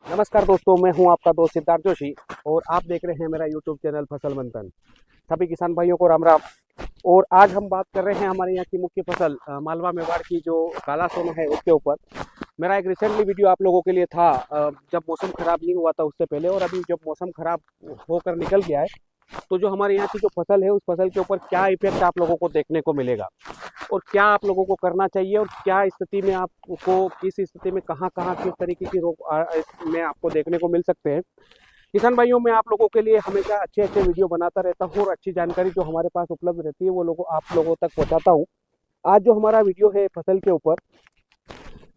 नमस्कार दोस्तों, मैं हूं आपका दोस्त सिद्धार्थ जोशी और आप देख रहे हैं मेरा यूट्यूब चैनल फसल मंथन। सभी किसान भाइयों को राम राम। और आज हम बात कर रहे हैं हमारे यहाँ की मुख्य फसल मालवा मेवाड़ की जो काला सोना है उसके ऊपर। मेरा एक रिसेंटली वीडियो आप लोगों के लिए था जब मौसम खराब नहीं हुआ था उससे पहले, और अभी जब मौसम खराब होकर निकल गया है तो जो हमारे यहाँ की जो फसल है उस फसल के ऊपर क्या इफेक्ट आप लोगों को देखने को मिलेगा और क्या आप लोगों को करना चाहिए और क्या स्थिति में आपको किस स्थिति में कहाँ कहाँ किस तरीके की रोग में आपको देखने को मिल सकते हैं। किसान भाइयों, मैं आप लोगों के लिए हमेशा अच्छे अच्छे वीडियो बनाता रहता हूँ और अच्छी जानकारी जो हमारे पास उपलब्ध रहती है वो लोगों आप लोगों तक पहुँचाता हूँ। आज जो हमारा वीडियो है फसल के ऊपर,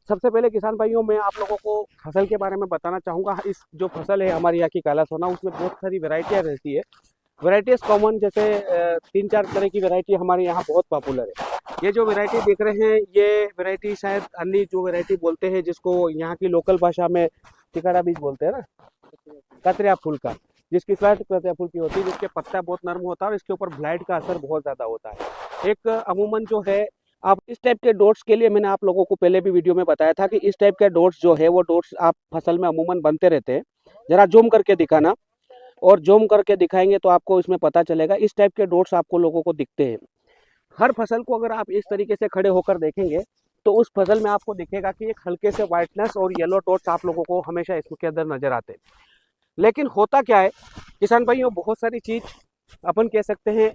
सबसे पहले किसान भाइयों मैं आप लोगों को फसल के बारे में बताना चाहूँगा। इस जो फसल है हमारी यहाँ की काला सोना, उसमें बहुत सारी वेराइटियाँ रहती है। वेराइटीज कॉमन जैसे 3-4 तरह की वेराइटी हमारे यहाँ बहुत पॉपुलर है। ये जो वेराइटी देख रहे हैं ये वेराइटी शायद अन्य जो वेराइटी बोलते हैं जिसको यहाँ की लोकल भाषा में टिकाड़ा बीज बोलते हैं ना, कतरिया फूल का, जिसकी फ्लैट कतरिया फूल की होती है, जिसके पत्ता बहुत नर्म होता है और इसके ऊपर ब्लाइट का असर बहुत ज़्यादा होता है। एक अमूमन जो है आप इस टाइप के डॉट्स के लिए मैंने आप लोगों को पहले भी वीडियो में बताया था कि इस टाइप के डॉट्स जो है वो डॉट्स आप फसल में अमूमन बनते रहते हैं। जरा जूम करके दिखाना, और जूम करके दिखाएंगे तो आपको इसमें पता चलेगा इस टाइप के डॉट्स आपको लोगों को दिखते हैं। हर फसल को अगर आप इस तरीके से खड़े होकर देखेंगे तो उस फसल में आपको दिखेगा कि एक हल्के से व्हाइटनेस और येलो डॉट्स आप लोगों को हमेशा इसके अंदर नजर आते हैं। लेकिन होता क्या है किसान भाइयों, बहुत सारी चीज अपन कह सकते हैं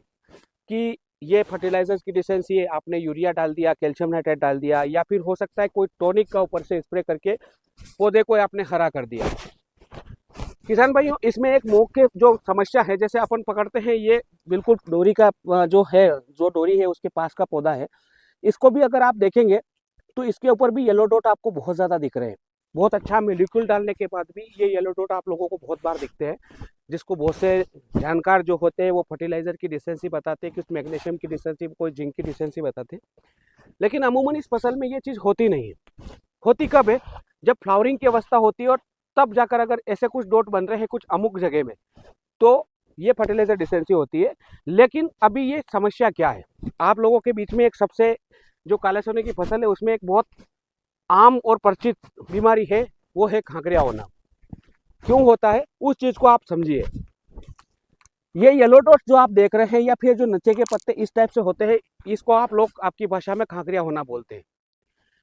कि ये फर्टिलाइजर्स की डिफिशियंसी है, आपने यूरिया डाल दिया, कैल्शियम नाइट्रेट डाल दिया, या फिर हो सकता है कोई टॉनिक का ऊपर से स्प्रे करके पौधे को आपने हरा कर दिया। किसान भाइयों, इसमें एक मुख्य जो समस्या है, जैसे अपन पकड़ते हैं ये बिल्कुल डोरी का जो है, जो डोरी है उसके पास का पौधा है, इसको भी अगर आप देखेंगे तो इसके ऊपर भी येलो डॉट आपको बहुत ज़्यादा दिख रहे हैं। बहुत अच्छा मोलिक्यूल डालने के बाद भी ये येलो डॉट आप लोगों को बहुत बार दिखते हैं, जिसको बहुत से जानकार जो होते हैं वो फर्टिलाइजर की डिफिशियंसी बताते हैं, कि मैग्नीशियम की डिफिशियंसी, कोई जिंक की डिफिशियंसी बताते हैं। लेकिन अमूमन इस फसल में ये चीज़ होती नहीं है। होती कब है? जब फ्लावरिंग की अवस्था होती है और तब जाकर अगर ऐसे कुछ डॉट बन रहे हैं कुछ अमुक जगह में, तो ये फर्टिलाइजर डिफिशियंसी होती है। लेकिन अभी ये समस्या क्या है आप लोगों के बीच में, एक सबसे जो काले सोने की फसल है उसमें एक बहुत आम और परिचित बीमारी है, वो है खांकरिया होना। क्यों होता है उस चीज को आप समझिए। ये येलो डॉट्स जो आप देख रहे हैं या फिर जो नीचे के पत्ते इस टाइप से होते हैं, इसको आप लोग आपकी भाषा में खांकरिया होना बोलते हैं।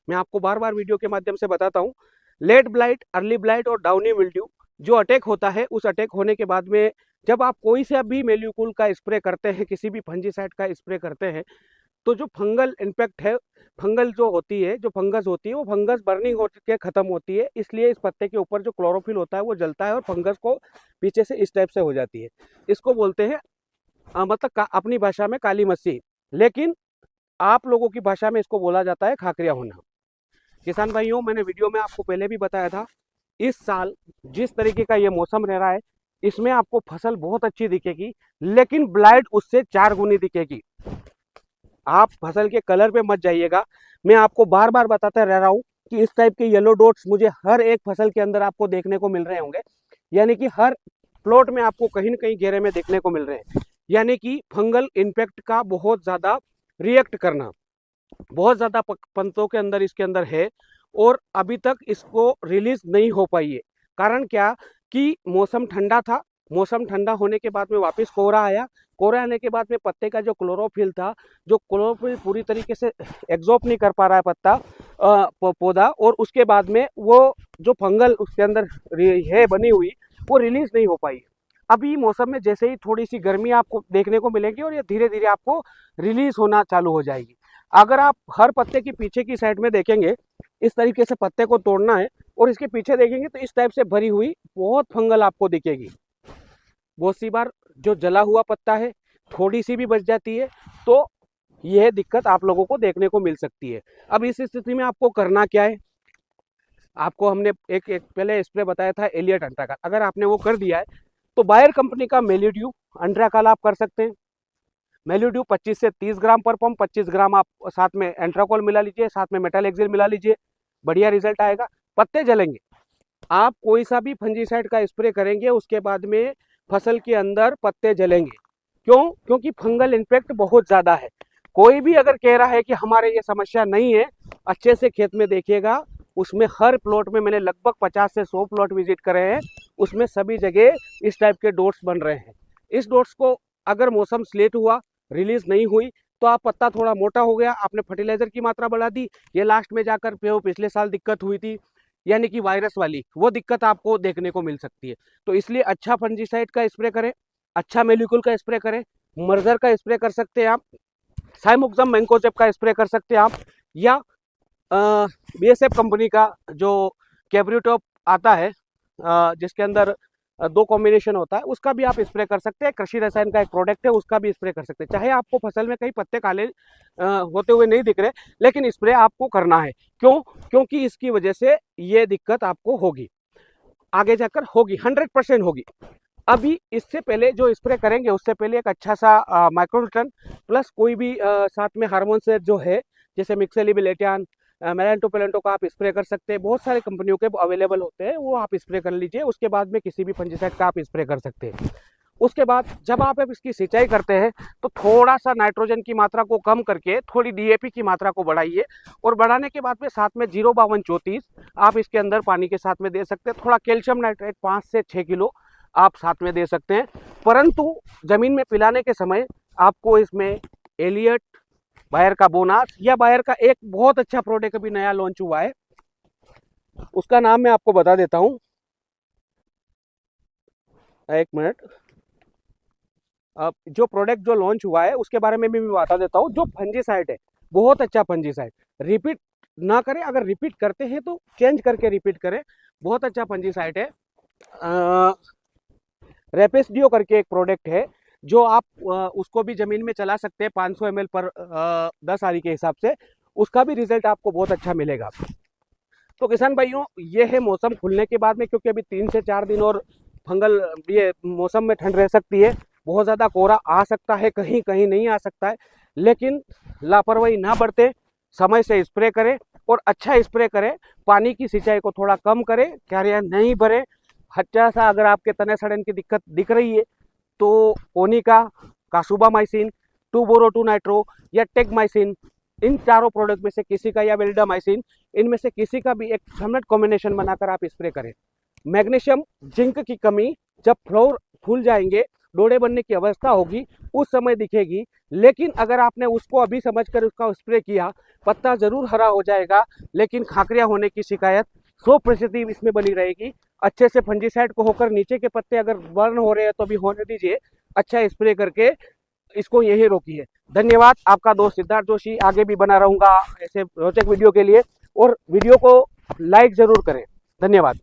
मैं आपको बार बार वीडियो के माध्यम से बताता हूँ। लेट ब्लाइट, अर्ली ब्लाइट और डाउनी मिल्ड्यू जो अटैक होता है, उस अटैक होने के बाद में जब आप कोई से भी मेल्यूकुल का स्प्रे करते हैं, किसी भी फंजीसाइड का स्प्रे करते हैं, तो जो फंगल इम्पैक्ट है, फंगल जो होती है, जो फंगस होती है, वो फंगस बर्निंग हो के खत्म होती है। इसलिए इस पत्ते के ऊपर जो क्लोरोफिल होता है वो जलता है और फंगस को पीछे से इस टाइप से हो जाती है। इसको बोलते हैं मतलब अपनी भाषा में काली मस्सी, लेकिन आप लोगों की भाषा में इसको बोला जाता है खाकरिया होना। किसान भाइयों, मैंने वीडियो में आपको पहले भी बताया था, इस साल जिस तरीके का ये मौसम रह रहा है इसमें आपको फसल बहुत अच्छी दिखेगी, लेकिन ब्लाइट उससे 4 गुनी दिखेगी। आप फसल के कलर पे मत जाइएगा। मैं आपको बार बार बताता रह रहा हूँ कि इस टाइप के येलो डॉट्स मुझे हर एक फसल के अंदर आपको देखने को मिल रहे होंगे, यानी कि हर प्लॉट में आपको कहीं न कहीं घेरे में देखने को मिल रहे हैं। यानी कि फंगल इन्फेक्ट का बहुत ज़्यादा रिएक्ट करना बहुत ज़्यादा पंतों के अंदर इसके अंदर है, और अभी तक इसको रिलीज नहीं हो पाई है। कारण क्या कि मौसम ठंडा था, मौसम ठंडा होने के बाद में वापस कोहरा आया, कोहरा आने के बाद में पत्ते का जो क्लोरोफिल था, जो क्लोरोफिल पूरी तरीके से एग्जॉर्ब नहीं कर पा रहा है पत्ता पौधा, और उसके बाद में वो जो फंगल उसके अंदर है बनी हुई वो रिलीज नहीं हो पाई। अभी मौसम में जैसे ही थोड़ी सी गर्मी आपको देखने को मिलेगी और ये धीरे धीरे आपको रिलीज होना चालू हो जाएगी। अगर आप हर पत्ते की पीछे की साइड में देखेंगे, इस तरीके से पत्ते को तोड़ना है और इसके पीछे देखेंगे तो इस टाइप से भरी हुई बहुत फंगल आपको दिखेगी। बहुत सी बार जो जला हुआ पत्ता है थोड़ी सी भी बच जाती है तो यह दिक्कत आप लोगों को देखने को मिल सकती है। अब इस स्थिति में आपको करना क्या है, आपको हमने एक पहले स्प्रे बताया था एलियट अंट्रा का, अगर आपने वो कर दिया है तो बायर कंपनी का मेलिड्यू अंट्रा काल आप कर सकते हैं। मेलिड्यू 25 से 30 ग्राम पर पंप, 25 ग्राम आप साथ में एंट्राकोल मिला लीजिए, साथ में मेटल एक्सिल मिला लीजिए, बढ़िया रिजल्ट आएगा। पत्ते जलेंगे, आप कोई सा भी फंजीसाइड का स्प्रे करेंगे उसके बाद में फसल के अंदर पत्ते जलेंगे। क्यों? क्योंकि फंगल इन्फेक्ट बहुत ज़्यादा है। कोई भी अगर कह रहा है कि हमारे ये समस्या नहीं है, अच्छे से खेत में देखिएगा, उसमें हर प्लॉट में मैंने लगभग 50 से 100 प्लॉट विजिट करे हैं, उसमें सभी जगह इस टाइप के डॉट्स बन रहे हैं। इस डॉट्स को अगर मौसम स्लेट हुआ, रिलीज नहीं हुई, तो आप पत्ता थोड़ा मोटा हो गया, आपने फर्टिलाइजर की मात्रा बढ़ा दी, ये लास्ट में जाकर पिछले साल दिक्कत हुई थी, यानी कि वायरस वाली, वो दिक्कत आपको देखने को मिल सकती है। तो इसलिए अच्छा फंजीसाइड का स्प्रे करें, अच्छा मेलिकुल का स्प्रे करें, मर्जर का स्प्रे कर सकते हैं आप, साइमोक्सम मैंकोजेब का स्प्रे कर सकते हैं आप, या बीएसएफ कंपनी का जो कैब्रिटॉप आता है जिसके अंदर दो कॉम्बिनेशन होता है, उसका भी आप स्प्रे कर सकते हैं। कृषि रसायन का एक प्रोडक्ट है, उसका भी स्प्रे कर सकते हैं। चाहे आपको फसल में कहीं पत्ते काले होते हुए नहीं दिख रहे, लेकिन स्प्रे आपको करना है। क्यों? क्योंकि इसकी वजह से ये दिक्कत आपको होगी, आगे जाकर होगी, 100% होगी। अभी इससे पहले जो स्प्रे करेंगे, उससे पहले एक अच्छा सा माइक्रोन्यूट्रन प्लस कोई भी साथ में हार्मोन से जो है, जैसे मिक्सेलिबिलेटियन, मेलेंटोपेलेंटो का आप स्प्रे कर सकते हैं। बहुत सारे कंपनियों के अवेलेबल होते हैं, वो आप स्प्रे कर लीजिए। उसके बाद में किसी भी फंजीसाइड का आप स्प्रे कर सकते हैं। उसके बाद जब आप इसकी सिंचाई करते हैं, तो थोड़ा सा नाइट्रोजन की मात्रा को कम करके थोड़ी डीएपी की मात्रा को बढ़ाइए, और बढ़ाने के बाद में साथ में 05234 आप इसके अंदर पानी के साथ में दे सकते हैं। थोड़ा कैल्शियम नाइट्रेट 5 से 6 किलो आप साथ में दे सकते हैं। परंतु जमीन में पिलाने के समय आपको इसमें एलियट, बायर का बोनास, या बायर का एक बहुत अच्छा प्रोडक्ट अभी नया लॉन्च हुआ है, उसका नाम मैं आपको बता देता हूं, एक मिनट। अब जो प्रोडक्ट जो लॉन्च हुआ है उसके बारे में भी मैं बता देता हूँ। जो फंजीसाइड है, बहुत अच्छा फंजीसाइड, रिपीट ना करें, अगर रिपीट करते हैं तो चेंज करके रिपीट करें। बहुत अच्छा फंजीसाइड है, रेपेसडियो करके एक प्रोडक्ट है, जो आप उसको भी जमीन में चला सकते हैं 500 ml पर 10 आरी के हिसाब से, उसका भी रिजल्ट आपको बहुत अच्छा मिलेगा। तो किसान भाइयों, ये है मौसम खुलने के बाद में, क्योंकि अभी 3 से 4 दिन और फंगल ये मौसम में ठंड रह सकती है, बहुत ज़्यादा कोहरा आ सकता है, कहीं कहीं नहीं आ सकता है, लेकिन लापरवाही ना बरतें, समय से स्प्रे करें और अच्छा स्प्रे करें। पानी की सिंचाई को थोड़ा कम करें, क्यारियाँ नहीं भरें। अच्छा सा अगर आपके तने सड़न की दिक्कत दिख रही है, तो कोनिका, कासुबामाइसिन, 2-बोरो-2 नाइट्रो या टेकमाइसिन, इन चारों प्रोडक्ट में से किसी का, या वेल्डामाइसिन, इनमें से किसी का भी एक सबनेट कॉम्बिनेशन बनाकर आप स्प्रे करें। मैग्नीशियम, जिंक की कमी जब फ्लोर फूल जाएंगे, डोडे बनने की अवस्था होगी, उस समय दिखेगी। लेकिन अगर आपने उसको अभी समझकर उसका स्प्रे किया, पत्ता जरूर हरा हो जाएगा, लेकिन खाकरिया होने की शिकायत 100% इसमें बनी रहेगी। अच्छे से फंजीसाइड को होकर नीचे के पत्ते अगर बर्न हो रहे हैं तो भी होने दीजिए, अच्छा स्प्रे करके इसको यही रोकिए। धन्यवाद। आपका दोस्त सिद्धार्थ जोशी, आगे भी बना रहूंगा ऐसे रोचक वीडियो के लिए, और वीडियो को लाइक जरूर करें। धन्यवाद।